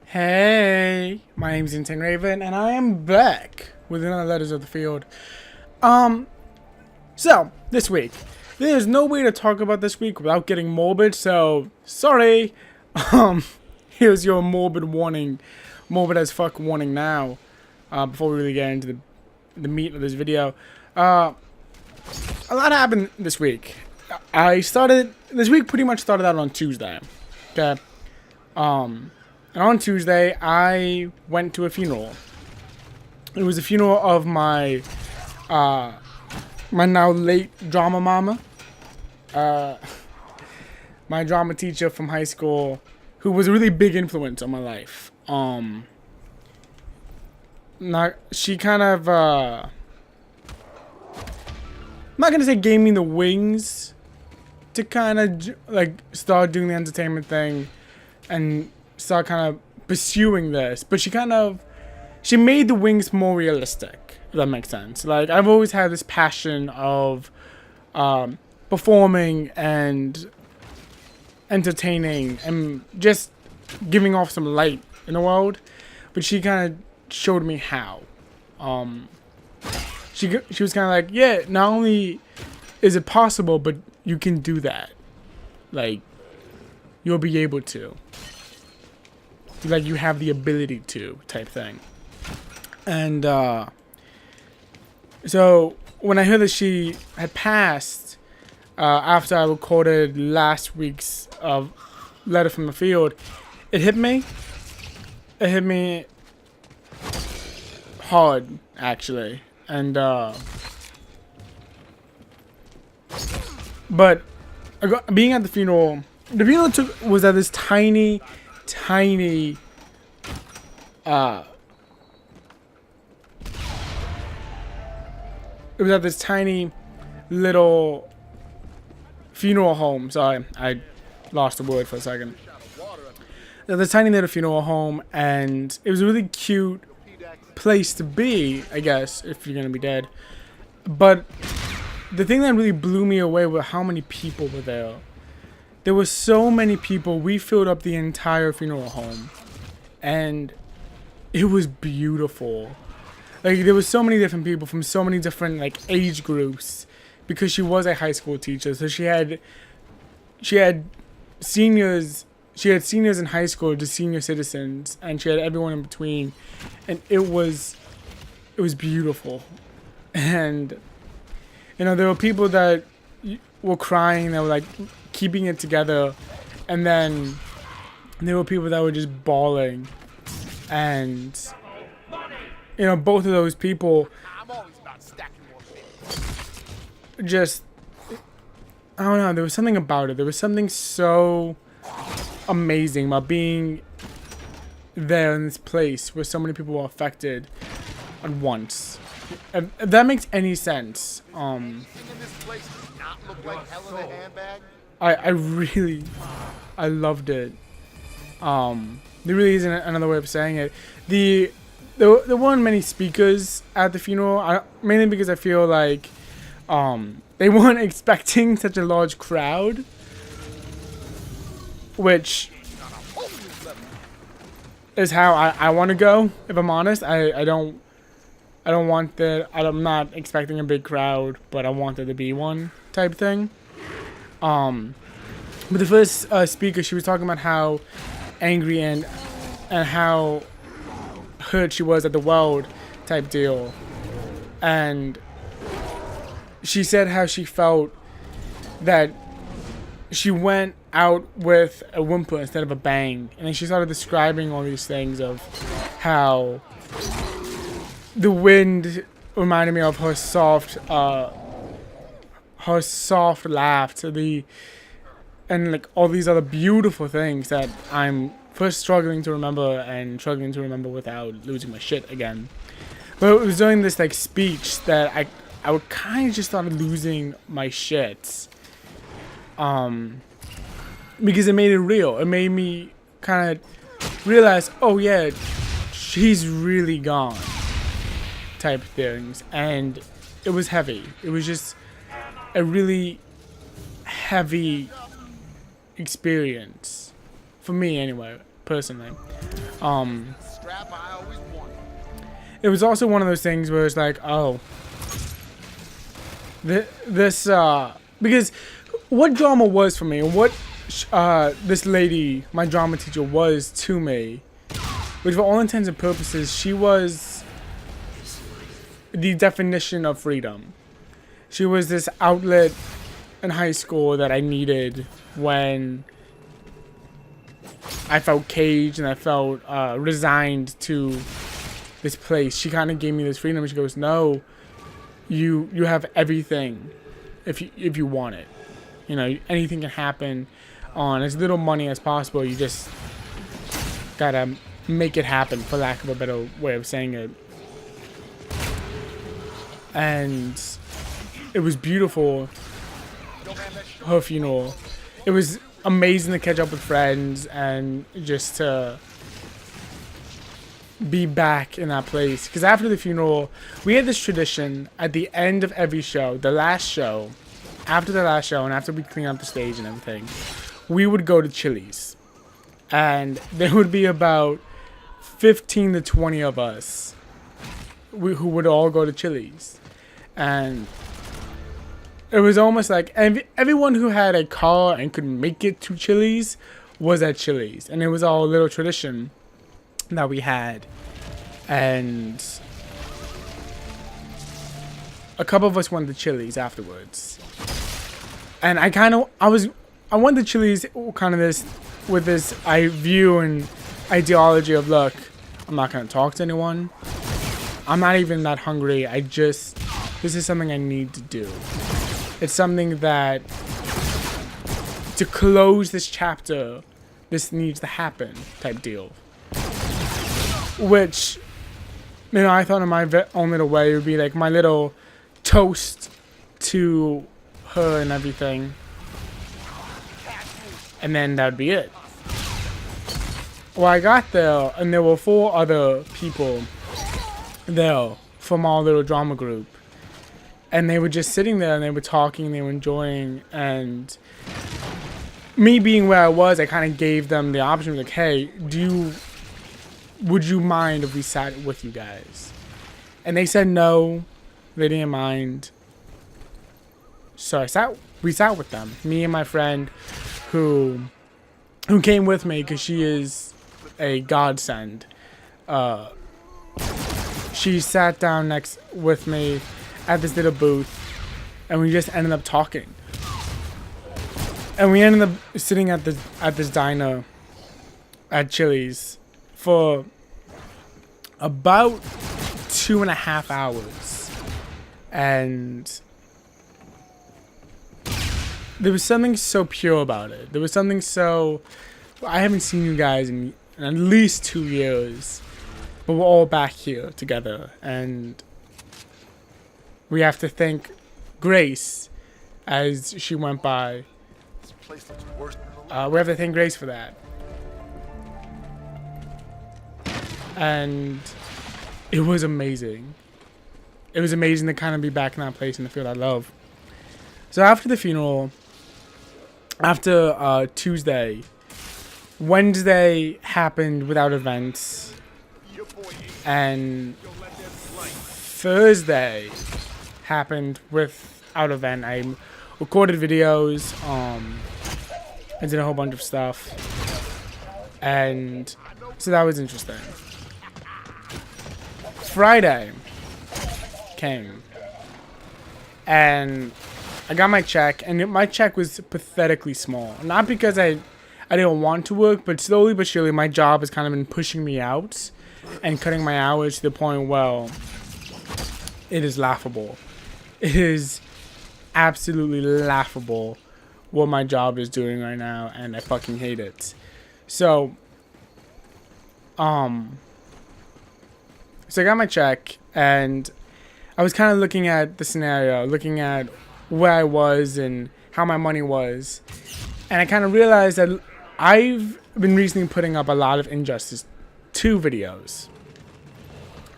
Hey, my name's Insane Raven, and I am back with another Letters of the Field. So this week, there's no way to talk about this week without getting morbid. So sorry. Here's your morbid warning, morbid as fuck warning now. Before we really get into the meat of this video, a lot happened this week. This week pretty much started out on Tuesday. Okay. And on Tuesday, I went to a funeral. It was a funeral of my now late drama mama. My drama teacher from high school, who was a really big influence on my life. She kind of, I'm not gonna say gave me the wings to kind of like start doing the entertainment thing and start kind of pursuing this, but she made the wings more realistic, if that makes sense. Like, I've always had this passion of performing and entertaining and just giving off some light in the world, but she kind of showed me how. She was kind of like, yeah, not only is it possible, but you can do that. Like, you'll be able to. Like, you have the ability to, type thing. And so when I heard that she had passed after I recorded last week's letter from the field, it hit me. It hit me hard, actually. And but being at the funeral was at this tiny it was at this tiny little funeral home. Sorry, I lost the word for a second. This tiny little funeral home, and it was a really cute place to be, I guess, if you're gonna be dead. But the thing that really blew me away was how many people were there. There were so many people. We filled up the entire funeral home, and it was beautiful. Like, there was so many different people from so many different like age groups, because she was a high school teacher. So she had seniors. She had seniors in high school to senior citizens, and she had everyone in between, and it was beautiful. And you know, there were people that were crying, that were like keeping it together, and then there were people that were just bawling. And you know, both of those people just, I don't know, there was something about it. There was something so amazing about being there in this place where so many people were affected at once. If that makes any sense. I loved it. There really isn't another way of saying it. There weren't many speakers at the funeral, mainly because I feel like they weren't expecting such a large crowd, which is how I want to go. If I'm honest, I don't want that. I'm not expecting a big crowd, but I want there to be one type thing. But the first speaker, she was talking about how angry and how hurt she was at the world type deal. And she said how she felt that she went out with a whimper instead of a bang. And then she started describing all these things of how the wind reminded me of her soft laugh, and like all these other beautiful things that I'm first struggling to remember without losing my shit again. But it was during this like speech that I would kind of just started losing my shit. Because it made it real. It made me kind of realize, oh yeah, she's really gone type things. And it was heavy. It was just a really heavy experience. for me anyway, personally. It was also one of those things where it's like, oh, because what drama was for me, and what this lady, my drama teacher, was to me, which for all intents and purposes, she was the definition of freedom. She was this outlet in high school that I needed when I felt caged and I felt resigned to this place. She kind of gave me this freedom. She goes, no, you have everything if you want it. You know, anything can happen on as little money as possible. You just gotta make it happen, for lack of a better way of saying it. And it was beautiful, her funeral. It was amazing to catch up with friends and just to be back in that place. Because after the funeral, we had this tradition at the end of every show, the last show, after the last show and after we clean up the stage and everything, we would go to Chili's. And there would be about 15 to 20 of us who would all go to Chili's. And it was almost like everyone who had a car and could make it to Chili's was at Chili's. And it was all a little tradition that we had. And a couple of us went to Chili's afterwards. And I went to Chili's kind of with this view and ideology of, look, I'm not going to talk to anyone. I'm not even that hungry. This is something I need to do. It's something that, to close this chapter, this needs to happen type deal. Which, you know, I thought in my own little way, it would be like my little toast to her and everything. And then that would be it. Well, I got there, and there were 4 other people there from our little drama group. And they were just sitting there, and they were talking, they were enjoying, and me being where I was, I kind of gave them the option, like, hey, would you mind if we sat with you guys? And they said no, they didn't mind. So we sat with them, me and my friend who came with me because she is a godsend. She sat down next with me at this little booth, and we just ended up talking. And we ended up sitting at this diner at Chili's for about 2.5 hours. And there was something so pure about it. There was something so... I haven't seen you guys in at least 2 years. But we're all back here together. And we have to thank Grace as she went by. This place looks worse than We have to thank Grace for that. And it was amazing. It was amazing to kind of be back in that place and to feel that love. So after the funeral, after Tuesday, Wednesday happened without events, and Thursday happened without event. I recorded videos, I did a whole bunch of stuff, and so that was interesting. Friday came, and I got my check, and my check was pathetically small. Not because I didn't want to work, but slowly but surely my job has kind of been pushing me out and cutting my hours to the point, well, it is laughable. It is absolutely laughable what my job is doing right now, and I fucking hate it. So I got my check, and I was kind of looking at the scenario, looking at where I was and how my money was, and I kind of realized that I've been recently putting up a lot of Injustice 2 videos.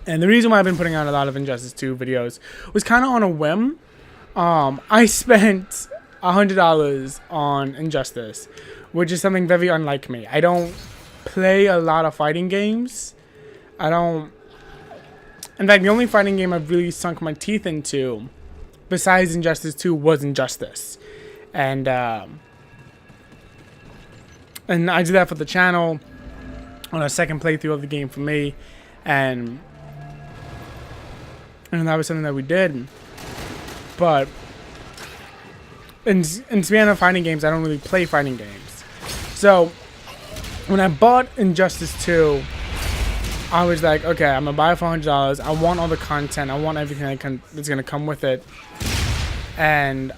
And the reason why I've been putting out a lot of Injustice 2 videos was kind of on a whim. I spent $100 on Injustice, which is something very unlike me. I don't play a lot of fighting games. I don't. In fact, the only fighting game I've really sunk my teeth into, besides Injustice 2, was Injustice, and I did that for the channel on a second playthrough of the game for me, and that was something that we did. But in span of fighting games, I don't really play fighting games. So when I bought Injustice 2, I was like, okay, I'm gonna buy it for $100. I want all the content. I want everything that's gonna come with it, and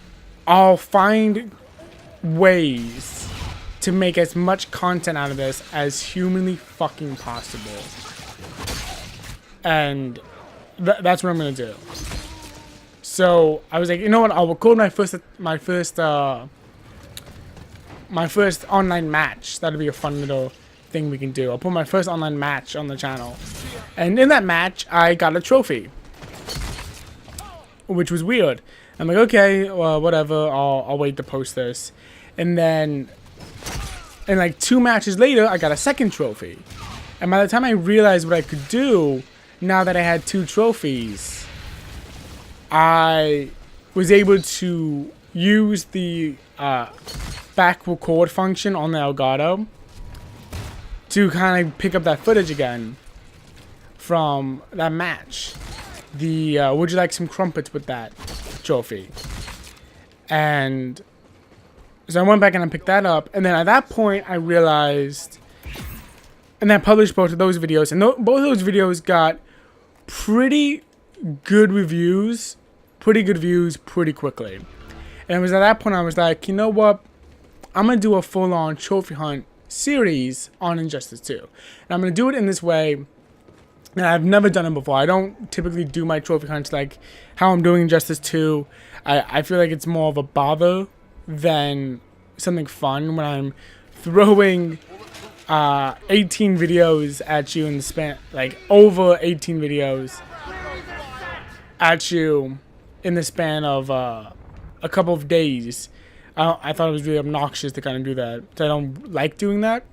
I'll find ways to make as much content out of this as humanly fucking possible. And that's what I'm gonna do. So I was like, you know what? I'll record my first online match. That'll be a fun little thing we can do. I'll put my first online match on the channel, and in that match, I got a trophy, which was weird. I'm like, okay, well, whatever. I'll wait to post this, and then, and like 2 matches later, I got a second trophy, and by the time I realized what I could do, now that I had 2 trophies, I was able to use the back record function on the Elgato to kind of pick up that footage again from that match. The would you like some crumpets with that trophy? And so I went back and I picked that up, and then at that point I realized, and I published both of those videos, and both of those videos got pretty good reviews, pretty good views pretty quickly. And it was at that point I was like, you know what, I'm gonna do a full-on trophy hunt series on Injustice 2, and I'm gonna do it in this way. And I've never done it before. I don't typically do my trophy hunts like how I'm doing Injustice 2. I feel like it's more of a bother than something fun when I'm throwing 18 videos at you in the span, like over 18 videos at you in the span of a couple of days. I thought it was really obnoxious to kind of do that. So I don't like doing that.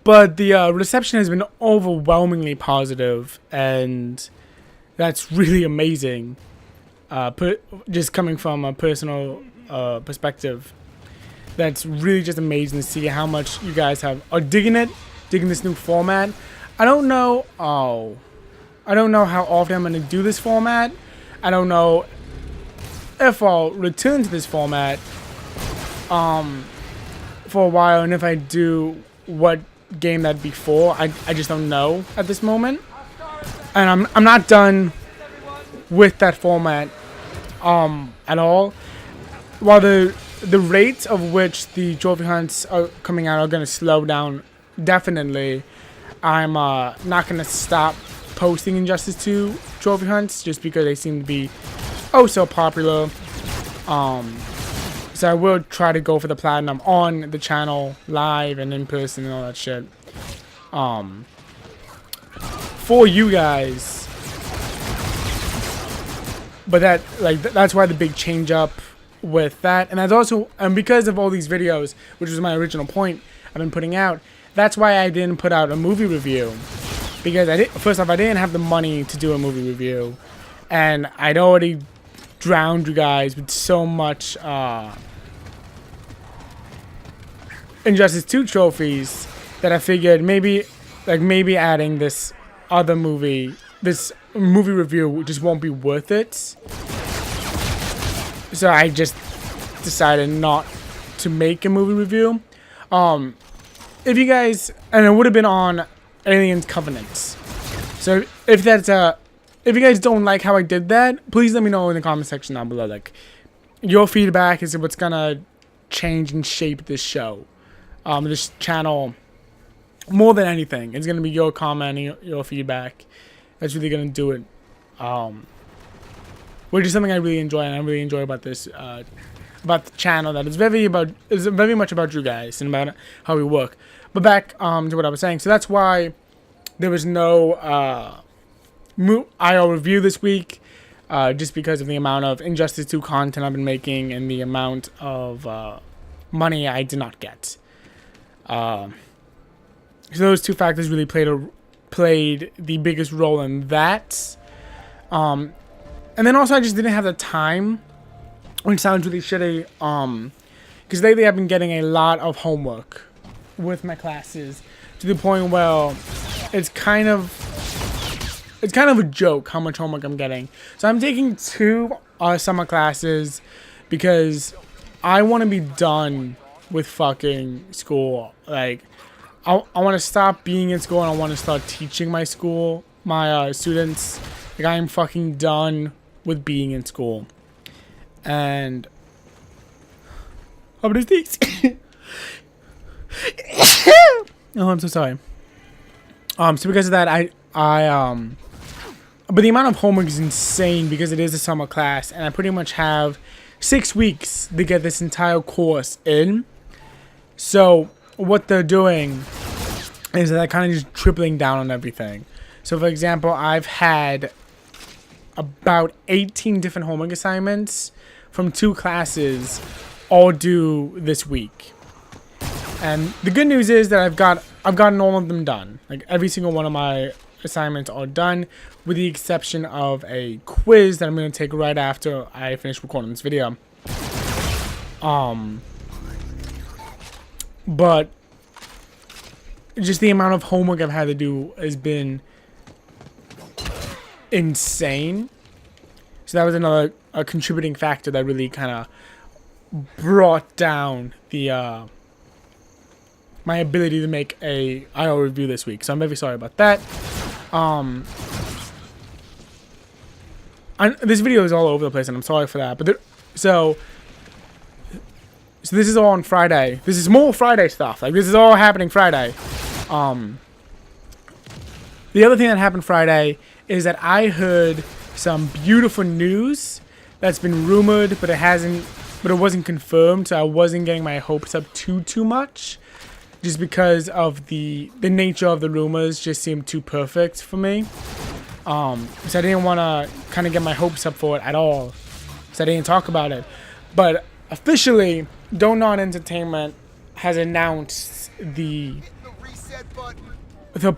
But the reception has been overwhelmingly positive, and that's really amazing. Just coming from a personal perspective, that's really just amazing to see how much you guys are digging it, digging this new format. I don't know how often I'm going to do this format. I don't know if I'll return to this format for a while, and if I do, what game that'd be for. I just don't know at this moment, and I'm not done with that format at all. While the rate of which the trophy hunts are coming out are going to slow down, definitely, I'm not going to stop posting Injustice 2 trophy hunts just because they seem to be so popular. So I will try to go for the platinum on the channel, live and in person and all that shit. For you guys. But that's why the big change up with that. And that's also, and because of all these videos, which was my original point I've been putting out, that's why I didn't put out a movie review. Because first off, I didn't have the money to do a movie review. And I'd already drowned you guys with so much Injustice 2 trophies that I figured maybe adding this movie review just won't be worth it. So I just decided not to make a movie review. If you guys, and it would have been on Aliens Covenants. So if you guys don't like how I did that, please let me know in the comment section down below. Like, your feedback is what's gonna change and shape this show, this channel, more than anything. It's gonna be your comment, your feedback. That's really gonna do it. Which is something I really enjoy, and I really enjoy about this, about the channel. That is very much about you guys and about how we work. But back to what I was saying. So that's why there was no IO review this week, just because of the amount of Injustice 2 content I've been making and the amount of money I did not get. So those two factors really played the biggest role in that. And then also I just didn't have the time, which sounds really shitty. Because lately I've been getting a lot of homework with my classes to the point where it's kind of a joke how much homework I'm getting. So I'm taking 2 summer classes because I want to be done with fucking school. Like, I want to stop being in school and I want to start teaching my students. Like, I am fucking done with being in school. And what is this? Oh, I'm so sorry. So because of that, but the amount of homework is insane because it is a summer class, and I pretty much have 6 weeks to get this entire course in. So what they're doing is that they're kind of just tripling down on everything. So for example, I've had about 18 different homework assignments from 2 classes all due this week. And the good news is that I've gotten all of them done. Like, every single one of my assignments are done, with the exception of a quiz that I'm going to take right after I finish recording this video. But just the amount of homework I've had to do has been insane. So that was another contributing factor that really kind of brought down the my ability to make a IO review this week. So I'm very sorry about that. This video is all over the place, and I'm sorry for that. But so this is all on Friday. This is more Friday stuff. Like, this is all happening Friday. The other thing that happened Friday is that I heard some beautiful news that's been rumored, but it wasn't confirmed. So I wasn't getting my hopes up too much, just because of the nature of the rumors just seemed too perfect for me. So I didn't want to kind of get my hopes up for it at all. So I didn't talk about it. But officially, Don't Nod Entertainment has announced the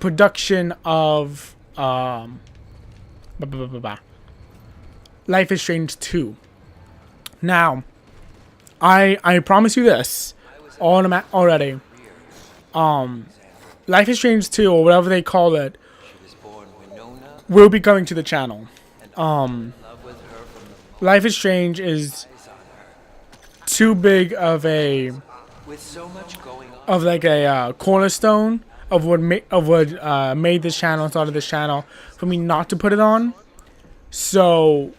production of Life is Strange 2. Now, I promise you this already. Life is Strange 2, or whatever they call it, will be coming to the channel. Life is Strange is too big of a cornerstone of what made this channel, started this channel, for me not to put it on. So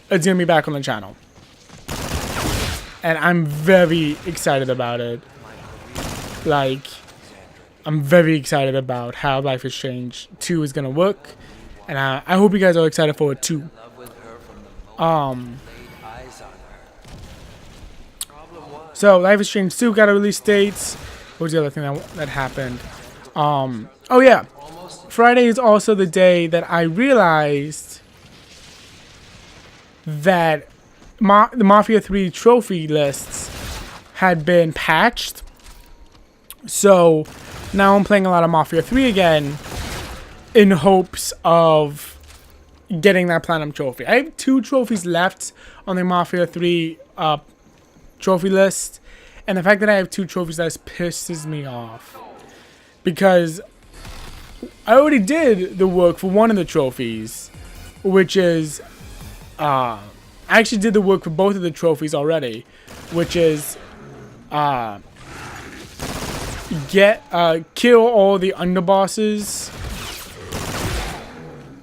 it's gonna be back on the channel, and I'm very excited about it. Like, I'm very excited about how Life is Strange 2 is gonna work, and I hope you guys are excited for it too. So Life is Strange 2 got a release date. What was the other thing that happened? Oh yeah, Friday is also the day that I realized that the Mafia 3 trophy lists had been patched. So now I'm playing a lot of Mafia 3 again in hopes of getting that Platinum trophy. I have 2 trophies left on the Mafia 3 trophy list, and the fact that I have 2 trophies, that pisses me off, because I already did the work for one of the trophies, which is I actually did the work for both of the trophies already, which is kill all the underbosses,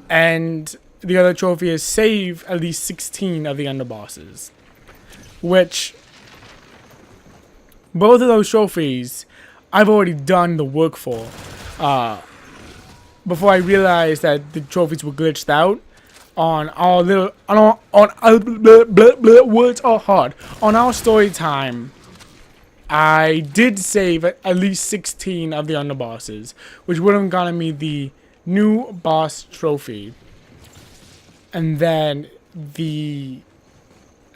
and the other trophy is save at least 16 of the underbosses, which both of those trophies I've already done the work for before I realized that the trophies were glitched out on our little words are hard. On our story time, I did save at least 16 of the underbosses, which would have gotten me the new boss trophy. And then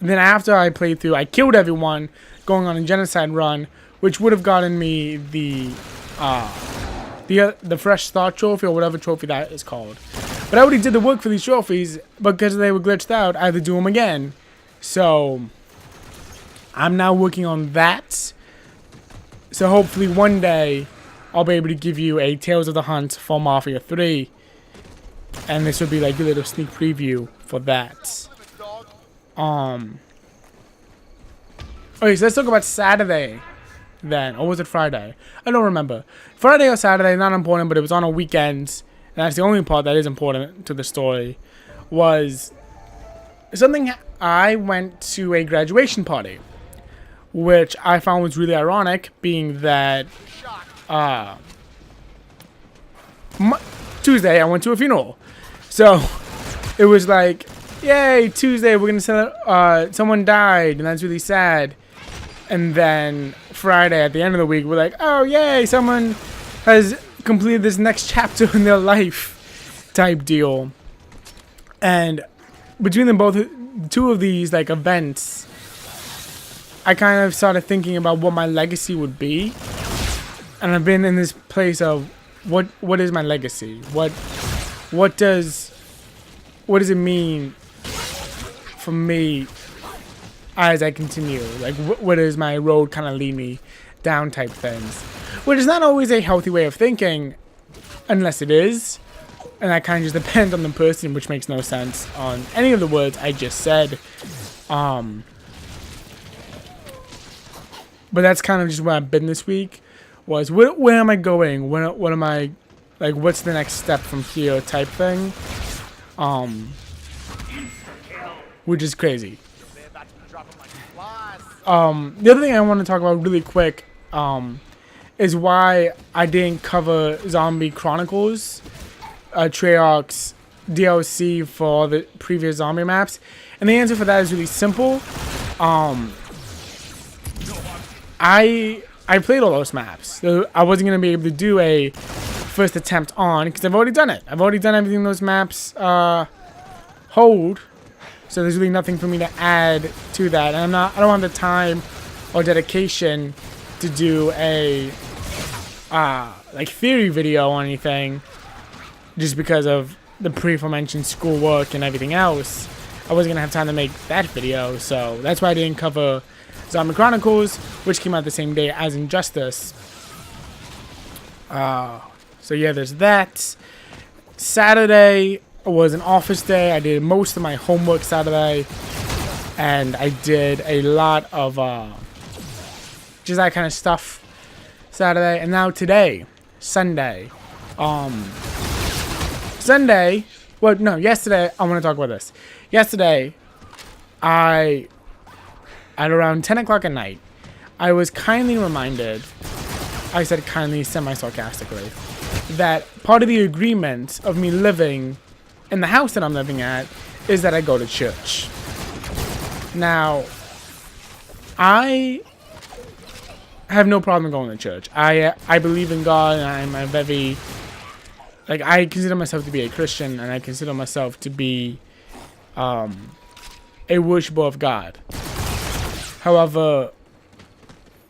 after I played through, I killed everyone, going on a genocide run, which would have gotten me the Fresh Start trophy or whatever trophy that is called. But I already did the work for these trophies, but because they were glitched out, I had to do them again. So I'm now working on that. So hopefully one day I'll be able to give you a Tales of the Hunt for Mafia 3. And this will be like a little sneak preview for that. Okay, so let's talk about Saturday then. Or was it Friday? I don't remember. Friday or Saturday, not important, but it was on a weekend. And that's the only part that is important to the story. Was something I went to a graduation party. Which I found was really ironic, being that Tuesday I went to a funeral. So it was like, yay, Tuesday we're gonna celebrate, someone died, and that's really sad. And then Friday at the end of the week we're like, oh yay, someone has completed this next chapter in their life type deal. And between them both, two of these like events, I kind of started thinking about what my legacy would be. And I've been in this place of what is my legacy? What does it mean for me as I continue? Like, what does my road kind of lead me down type things? Which is not always a healthy way of thinking, unless it is. And that kind of just depends on the person, which makes no sense on any of the words I just said. But that's kind of just where I've been this week. Was where am I going? What am I, like, what's the next step from here type thing? Which is crazy. The other thing I want to talk about really quick is why I didn't cover Zombie Chronicles, Treyarch's DLC for the previous zombie maps. And the answer for that is really simple. I played all those maps, so I wasn't going to be able to do a first attempt on, because I've already done it. I've already done everything those maps hold, so there's really nothing for me to add to that. And I don't have the time or dedication to do a like theory video or anything, just because of the pre-aforementioned schoolwork and everything else. I wasn't going to have time to make that video, so that's why I didn't cover Zombie Chronicles, which came out the same day as Injustice. So yeah, there's that. Saturday was an office day. I did most of my homework Saturday, and I did a lot of just that kind of stuff Saturday. And now today, Sunday. Yesterday, I want to talk about this. Yesterday, at around 10 o'clock at night, I was kindly reminded, I said kindly semi-sarcastically, that part of the agreement of me living in the house that I'm living at is that I go to church. Now, I have no problem going to church. I believe in God, and I'm a very, like, I consider myself to be a Christian, and I consider myself to be a worshiper of God. However,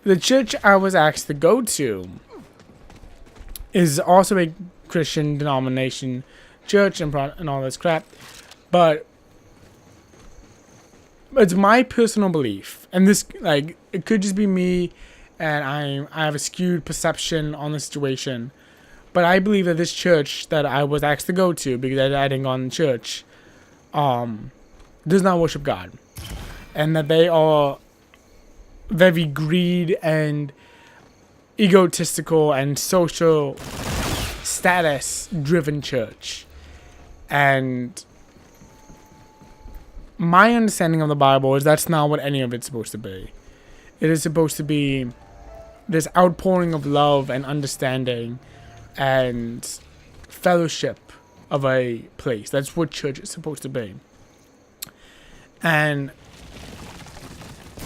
the church I was asked to go to is also a Christian denomination church and all this crap, but it's my personal belief, and this, like, it could just be me, and I have a skewed perception on the situation, but I believe that this church that I was asked to go to, because I didn't go to church, does not worship God, and that they are very greed and egotistical and social status driven church. And my understanding of the Bible is that's not what any of it's supposed to be. It is supposed to be this outpouring of love and understanding and fellowship of a place. That's what church is supposed to be. And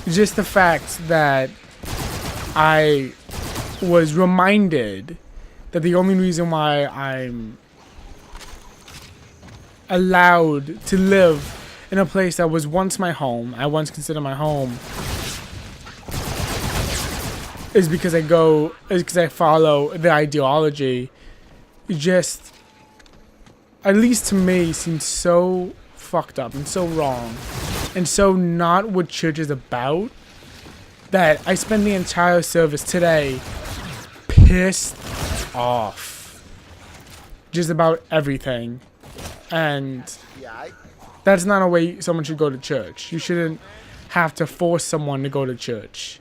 just the fact that I was reminded that the only reason why I'm allowed to live in a place that was once my home, I once considered my home, is because I follow the ideology. It just, at least to me, seems so fucked up and so wrong and so not what church is about that I spent the entire service today pissed off just about everything. And that's not a way someone should go to church. You shouldn't have to force someone to go to church.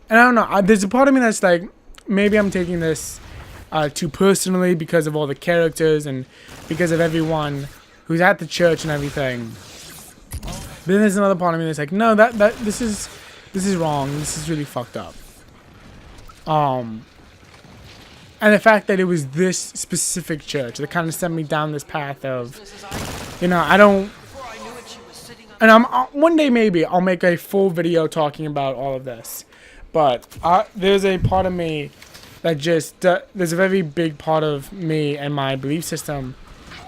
And I don't know, there's a part of me that's like, maybe I'm taking this too personally because of all the characters and because of everyone who's at the church and everything. But then there's another part of me that's like, no, this is wrong. This is really fucked up. And the fact that it was this specific church that kind of sent me down this path of, you know, I don't. And one day maybe I'll make a full video talking about all of this. But there's a part of me that just, there's a very big part of me and my belief system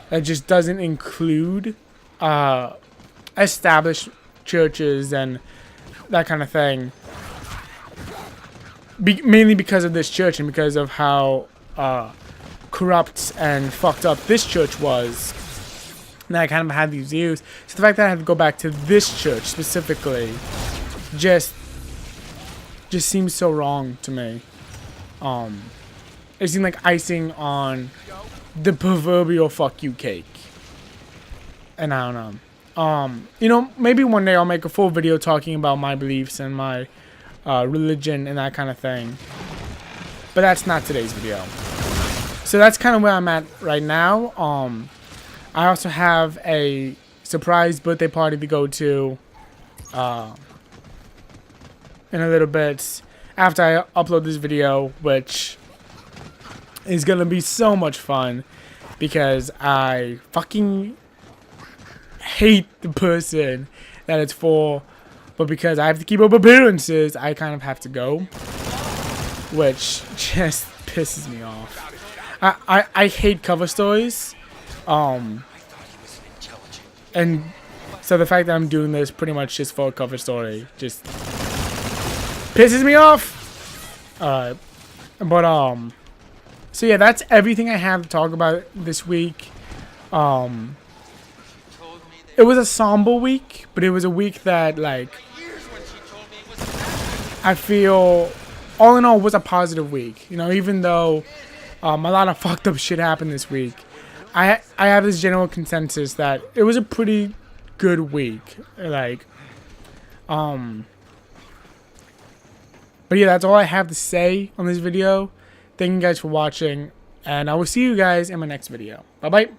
that just doesn't include established churches and that kind of thing. Mainly because of this church and because of how corrupt and fucked up this church was. And I kind of had these views. So the fact that I had to go back to this church specifically just seems so wrong to me. It seemed like icing on the proverbial fuck you cake. And I don't know. You know, maybe one day I'll make a full video talking about my beliefs and my religion and that kind of thing. But that's not today's video. So that's kind of where I'm at right now. I also have a surprise birthday party to go to in a little bit after I upload this video, which is gonna be so much fun because I fucking hate the person that it's for, but because I have to keep up appearances, I kind of have to go, which just pisses me off. I hate cover stories, and so the fact that I'm doing this pretty much just for a cover story just pisses me off. Alright, but so yeah, that's everything I have to talk about this week. It was a somber week, but it was a week that, like, I feel all in all was a positive week. You know, even though a lot of fucked up shit happened this week, I have this general consensus that it was a pretty good week. Like, but yeah, that's all I have to say on this video. Thank you guys for watching, and I will see you guys in my next video. Bye bye.